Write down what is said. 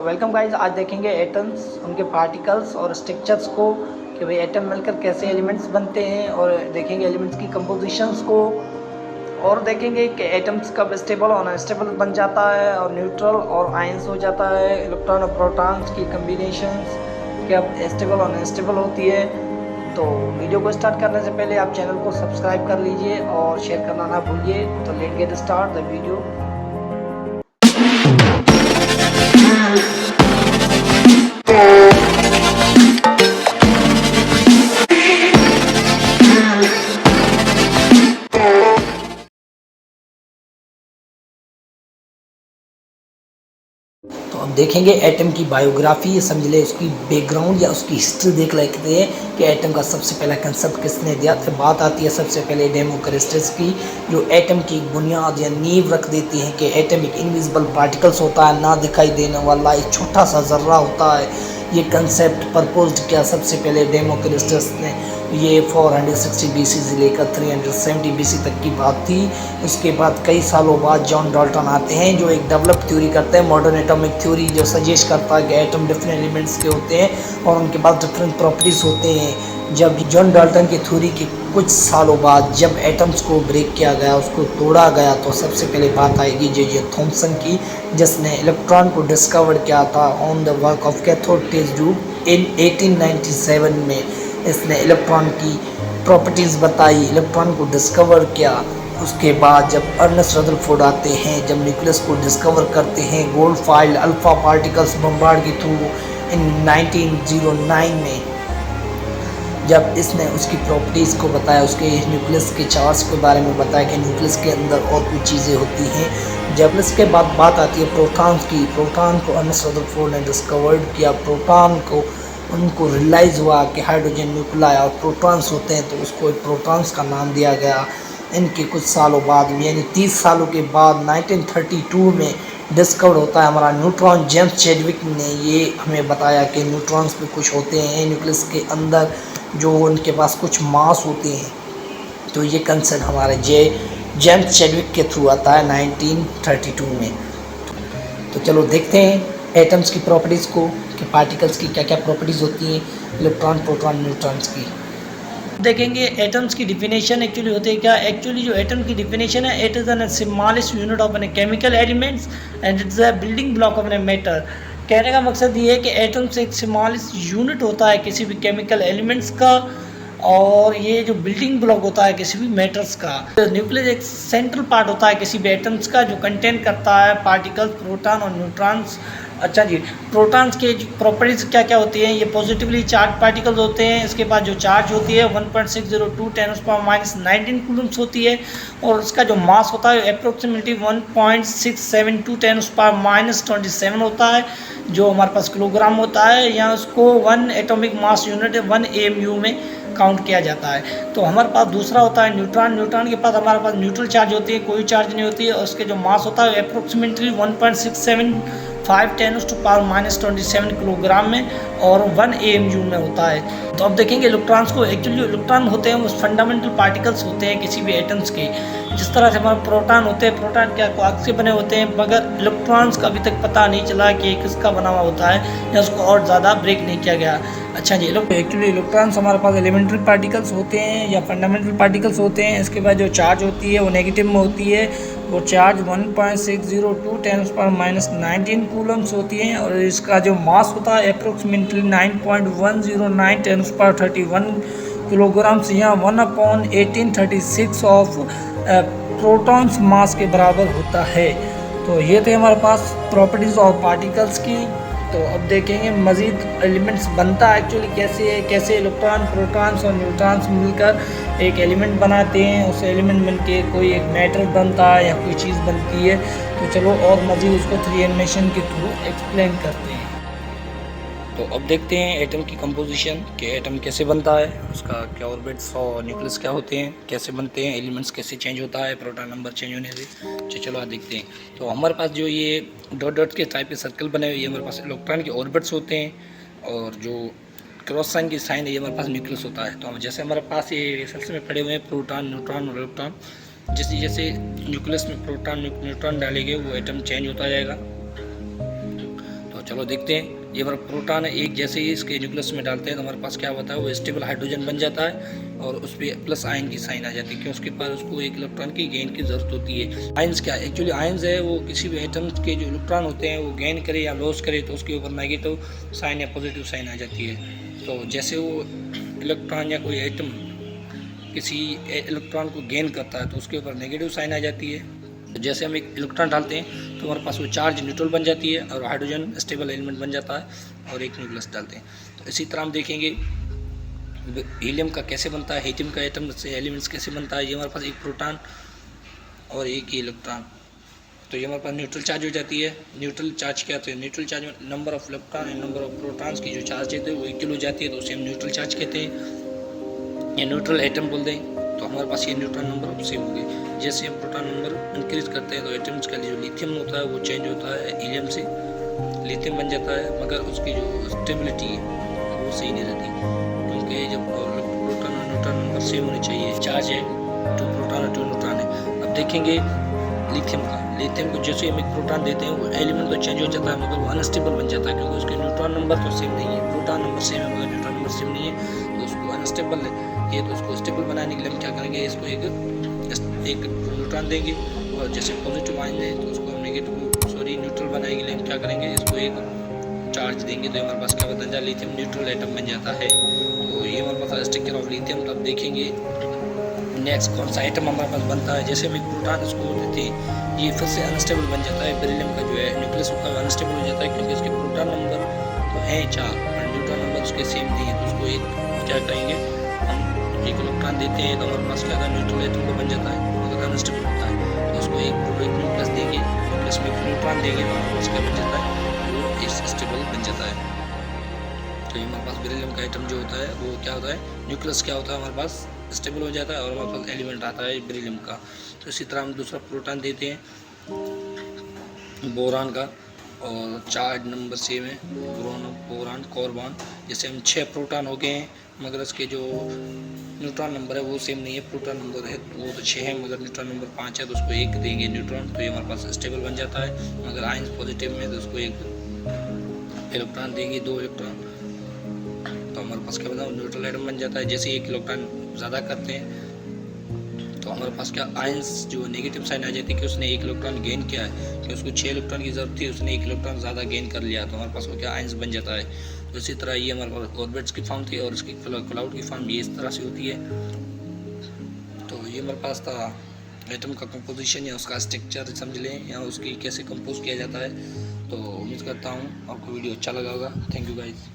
Welcome guys. आज देखेंगे atoms, उनके पार्टिकल्स और स्ट्रक्चर्स को कि भाई एटम मिलकर कैसे एलिमेंट्स बनते हैं, और देखेंगे एलिमेंट्स की कंपोजिशंस को, और देखेंगे कि एटम्स कब स्टेबल और अनस्टेबल बन जाता है और न्यूट्रल और आयंस हो जाता है, इलेक्ट्रॉन और प्रोटॉन्स की कम्बिनेशंस कब स्टेबल और अनस्टेबल होती है। तो वीडियो को स्टार्ट करने से पहले आप चैनल को सब्सक्राइब कर लीजिए और शेयर करना ना भूलिए। तो let's get start the video. तो अब देखेंगे एटम की बायोग्राफी, समझ ले उसकी बैकग्राउंड या उसकी हिस्ट्री देख लेते हैं कि एटम का सबसे पहला कंसेप्ट किसने दिया। फिर बात आती है सबसे पहले डेमोक्रिटस की, जो एटम की बुनियाद या नींव रख देती है कि एटम एक इनविजिबल पार्टिकल्स होता है, ना दिखाई देने वाला एक छोटा सा जर्रा होता है। ये कंसेप्ट प्रपोज्ड किया सबसे पहले डेमोक्रिटस ने। ये 460 BC से लेकर 370 BC तक की बात थी। उसके बाद कई सालों बाद जॉन डाल्टन आते हैं जो एक डेवलप थ्योरी करते हैं, मॉडर्न एटॉमिक थ्योरी, जो सजेस्ट करता है कि एटम डिफरेंट एलिमेंट्स के होते हैं और उनके पास डिफरेंट प्रॉपर्टीज़ होते हैं। जब जॉन डाल्टन की थ्योरी के कुछ सालों बाद जब एटम्स को ब्रेक किया गया, उसको तोड़ा गया, तो सबसे पहले बात आएगी जे थॉमसन की, जिसने इलेक्ट्रॉन को डिस्कवर किया था on the work of cathode test tube in 1897 में। इसने इलेक्ट्रॉन की प्रॉपर्टीज़ बताई, इलेक्ट्रॉन को डिस्कवर किया। उसके बाद जब अर्नेस्ट रदरफोर्ड आते हैं, जब न्यूक्लियस को डिस्कवर करते हैं गोल्डफाइल्ड अल्फा पार्टिकल्स बम्बार्ड के थ्रू इन 1909 में, जब इसने उसकी प्रॉपर्टीज़ को बताया, उसके न्यूक्लियस के चार्ज के बारे में बताया कि न्यूक्लियस के अंदर और कुछ चीज़ें होती हैं। जब इसके बाद बात आती है प्रोटॉन्स की, प्रोटॉन को अर्नेस्ट रदरफोर्ड ने डिस्कवर्ड किया। प्रोटॉन को उनको रियलाइज़ हुआ कि हाइड्रोजन न्यूक्लियाई और प्रोटॉन्स होते हैं, तो उसको प्रोटॉन्स का नाम दिया गया। इनके कुछ सालों बाद, यानी 30 सालों के बाद 1932 में डिस्कवर होता है हमारा न्यूट्रॉन। जेम्स चैडविक ने ये हमें बताया कि न्यूट्रॉन्स भी कुछ होते हैं न्यूक्लियस के अंदर, जो उनके पास कुछ मास होते हैं। तो ये कंसेप्ट हमारे जेम्स चैडविक के थ्रू आता है 1932 में। तो चलो देखते हैं एटम्स की प्रॉपर्टीज़ को कि पार्टिकल्स की क्या क्या प्रॉपर्टीज़ होती हैं, इलेक्ट्रॉन प्रोटॉन न्यूट्रॉन्स की। देखेंगे एटम्स की डिफिनेशन एक्चुअली होती है क्या। एक्चुअली जो एटम की डिफिनेशन है, it is an smallest unit of an chemical elements and it's a building block of an matter. कहने का मकसद ये है कि एटम्स एक स्मॉलेस्ट यूनिट होता है किसी भी केमिकल एलिमेंट्स का, और ये जो बिल्डिंग ब्लॉक होता है किसी भी मैटर्स का। न्यूक्लियस एक सेंट्रल पार्ट होता है किसी भी एटम्स का, जो कंटेन करता है पार्टिकल्स, प्रोटॉन और न्यूट्रॉन्स। अच्छा जी, प्रोटॉन्स के प्रॉपर्टीज़ क्या क्या होती हैं। ये पॉजिटिवली चार्ज पार्टिकल्स होते हैं। इसके बाद जो चार्ज होती है 1.602 10⁻⁻19 कूलम्स होती है, और उसका जो मास होता है अप्रोक्सीमेटली 1.672 10⁻27 होता है, जो हमारे पास किलोग्राम होता है, या उसको 1 एटॉमिक मास यूनिट 1 AMU में काउंट किया जाता है। तो हमारे पास दूसरा होता है न्यूट्रॉन। न्यूट्रॉन के पास हमारे पास न्यूट्रल चार्ज होती है, कोई चार्ज नहीं होती है, और उसके जो मास होता है अप्रोक्सीमेटली 1.675 10⁻⁻27 किलोग्राम में और 1 AMU में होता है। तो अब देखेंगे इलेक्ट्रॉन्स को। एक्चुअली इलेक्ट्रॉन होते हैं वो फंडामेंटल पार्टिकल्स होते हैं किसी भी एटम्स के। जिस तरह से हमारे प्रोटॉन होते हैं, प्रोटॉन क्या क्वार्क से बने होते हैं, मगर इलेक्ट्रॉन्स का अभी तक पता नहीं चला कि किसका बना हुआ होता है, या उसको और ज़्यादा ब्रेक नहीं किया गया। अच्छा जी, एक्चुअली इलेक्ट्रॉन्स हमारे पास एलिमेंट्री पार्टिकल्स होते हैं या फंडामेंटल पार्टिकल्स होते हैं। इसके बाद जो चार्ज होती है वो नेगेटिव में होती है। वो चार्ज 1.602 10⁻⁻19 कूलम्स होती हैं, और इसका जो मास होता है अप्रोक्सीमेटली 9.109 10⁻31 किलोग्राम्स, या 1/1836 ऑफ प्रोटॉन्स मास के बराबर होता है। तो ये थे हमारे पास प्रॉपर्टीज़ ऑफ पार्टिकल्स की। तो अब देखेंगे मज़ीद एलिमेंट्स बनता एक्चुअली कैसे है, कैसे इलेक्ट्रॉन प्रोटॉन्स और न्यूट्रॉन्स मिलकर एक एलिमेंट बनाते हैं, उस एलिमेंट मिलके कोई एक मैटर बनता है या कोई चीज़ बनती है। तो चलो और मज़ीद उसको 3 एनिमेशन के थ्रू एक्सप्लेन करते हैं। तो अब देखते हैं एटम की कंपोजिशन कि एटम कैसे बनता है, उसका क्या ऑर्बिट्स और न्यूक्लियस क्या होते हैं, कैसे बनते हैं, एलिमेंट्स कैसे चेंज होता है प्रोटॉन नंबर चेंज होने से। चलो आज देखते हैं। तो हमारे पास जो ये डॉट डॉट के टाइप के सर्कल बने हुए, ये हमारे पास इलेक्ट्रॉन के ऑर्बिट्स होते हैं, और जो क्रॉस साइन की साइन है ये हमारे पास न्यूक्लियस होता है। तो हम जैसे हमारे पास ये सेल्स में पड़े हुए हैं प्रोटॉन, न्यूट्रॉन और इलेक्ट्रॉन, जैसे जैसे न्यूक्लियस में प्रोटॉन न्यूट्रॉन डालेंगे वो एटम चेंज होता जाएगा। तो चलो देखते हैं। ये हमारा प्रोटॉन है, एक जैसे ही इसके न्यूक्लियस में डालते हैं तो हमारे पास क्या होता है, वो स्टेबल हाइड्रोजन बन जाता है और उस पर प्लस आयन की साइन आ जाती है, क्योंकि उसके पास उसको एक इलेक्ट्रॉन की गेन की ज़रूरत होती है। आयंस क्या है, एक्चुअली आयंस है वो किसी भी एटम के जो इलेक्ट्रॉन होते हैं वो गेन करे या लॉस करे तो उसके ऊपर नेगेटिव साइन या पॉजिटिव साइन आ जाती है। तो जैसे वो इलेक्ट्रॉन या कोई एटम किसी इलेक्ट्रॉन को गेन करता है तो उसके ऊपर नेगेटिव साइन आ जाती है। तो जैसे हम एक इलेक्ट्रॉन डालते हैं तो हमारे पास वो चार्ज न्यूट्रल बन जाती है और हाइड्रोजन स्टेबल एलिमेंट बन जाता है और एक न्यूक्लियस डालते हैं। तो इसी तरह हम देखेंगे हीलियम का कैसे बनता है, हीलियम का एटम से एलिमेंट्स कैसे बनता है। ये हमारे पास एक प्रोटॉन और एक ही इलेक्ट्रॉन, तो ये हमारे पास न्यूट्रल चार्ज हो जाती है। न्यूट्रल चार्ज क्या होता है, न्यूट्रल चार्ज में number of electron and number of protons की जो चार्ज होते हैं वो इक्वल हो जाती है, तो उसे हम न्यूट्रल चार्ज कहते हैं या न्यूट्रल एटम बोल दें। तो हमारे पास ये न्यूट्रॉन नंबर सेम हो गए। जैसे हम प्रोटॉन नंबर इंक्रीज करते हैं तो एटम्स का जो लिथियम होता है वो चेंज होता है, हीलियम से लिथियम बन जाता है, मगर उसकी जो स्टेबिलिटी है वो सही नहीं रहती, क्योंकि जब प्रोटॉन और न्यूट्रॉन नंबर सेम होने चाहिए। चार्ज है 2 प्रोटॉन और 2 न्यूट्रॉन है। अब देखेंगे लिथियम को जैसे हम एक प्रोटॉन देते हैं वो एलिमेंट तो चेंज हो जाता है, मगर वो अनस्टेबल बन जाता है, क्योंकि उसके न्यूट्रॉन नंबर तो सेम नहीं है। प्रोटॉन नंबर सेम है मगर न्यूट्रॉन नंबर सेम नहीं है, तो उसको अनस्टेबल है। तो उसको स्टेबल बनाने के लिए हम क्या करेंगे, इसको एक न्यूट्रॉन देंगे और जैसे पॉजिटिव आयन है तो उसको हम न्यूट्रल बनाने के लिए हम क्या करेंगे, इसको एक चार्ज देंगे तो हमारे पास क्या बन जाए, लिथियम न्यूट्रल एटम बन जाता है। तो ये हमारे पास स्ट्रक्चर ऑफ लिथियम। तब देखेंगे नेक्स्ट कौन सा आइटम हमारे पास बनता है। जैसे हम एक प्रोटॉन इसको देते हैं, ये फिर से अनस्टेबल बन जाता है। बेरिलियम का जो है न्यूक्लियस होता है अनस्टेबल हो जाता है, क्योंकि इसके प्रोटॉन नंबर तो हैं 4 और न्यूट्रॉन नंबर उसके सेम नहीं है। तो उसको एक क्या करेंगे, हम एक इलेक्ट्रॉन देते हैं तो हमारे पास क्या होता है, न्यूट्रल एटम को बन जाता है, मगर अनस्टेबल होता है। तो उसको एक न्यूक्लियस देंगे, न्यूक्लियस में एक न्यूट्रॉन देंगे तो हमारे पास क्या बन जाता है, वो स्टेबल बन जाता है। तो ये हमारे पास बेरिलियम का आइटम जो होता है वो क्या होता है, न्यूक्लियस क्या होता है हमारे पास स्टेबल हो जाता है और हमारे पास एलिमेंट आता है बेरिलियम का। तो इसी तरह हम दूसरा प्रोटॉन देते हैं बोरान का और चार्ज नंबर सेम है, बोरान कॉर्बन। जैसे हम 6 प्रोटॉन हो गए हैं मगर इसके जो न्यूट्रॉन नंबर है वो सेम नहीं है। प्रोटॉन नंबर है वो तो 6 है मगर न्यूट्रॉन नंबर 5 है, तो उसको 1 देंगे न्यूट्रॉन, तो ये हमारे पास स्टेबल बन जाता है। मगर आयंस पॉजिटिव में तो उसको 1 इलेक्ट्रॉन देंगे, 2 इलेक्ट्रॉन, तो हमारे पास क्या बना, न्यूट्रल एटम बन जाता है। जैसे 1 इलेक्ट्रॉन ज़्यादा करते हैं तो हमारे पास क्या आयंस जो नेगेटिव साइन आ जाती है कि उसने 1 इलेक्ट्रॉन गेन किया है, कि उसको 6 इलेक्ट्रॉन की ज़रूरत थी, उसने 1 इलेक्ट्रॉन ज़्यादा गेन कर लिया, तो हमारे पास वो क्या आयंस बन जाता है। तो इसी तरह ये हमारे पास ऑर्बिट्स की फॉर्म थी और इसकी क्लाउड की फॉर्म ये इस तरह से होती है। तो ये हमारे पास था एटम का कंपोजिशन या उसका स्ट्रक्चर समझ लें या उसकी कैसे कंपोज किया जाता है। तो उम्मीद करता हूँ आपको वीडियो अच्छा लगा होगा। Thank you guys.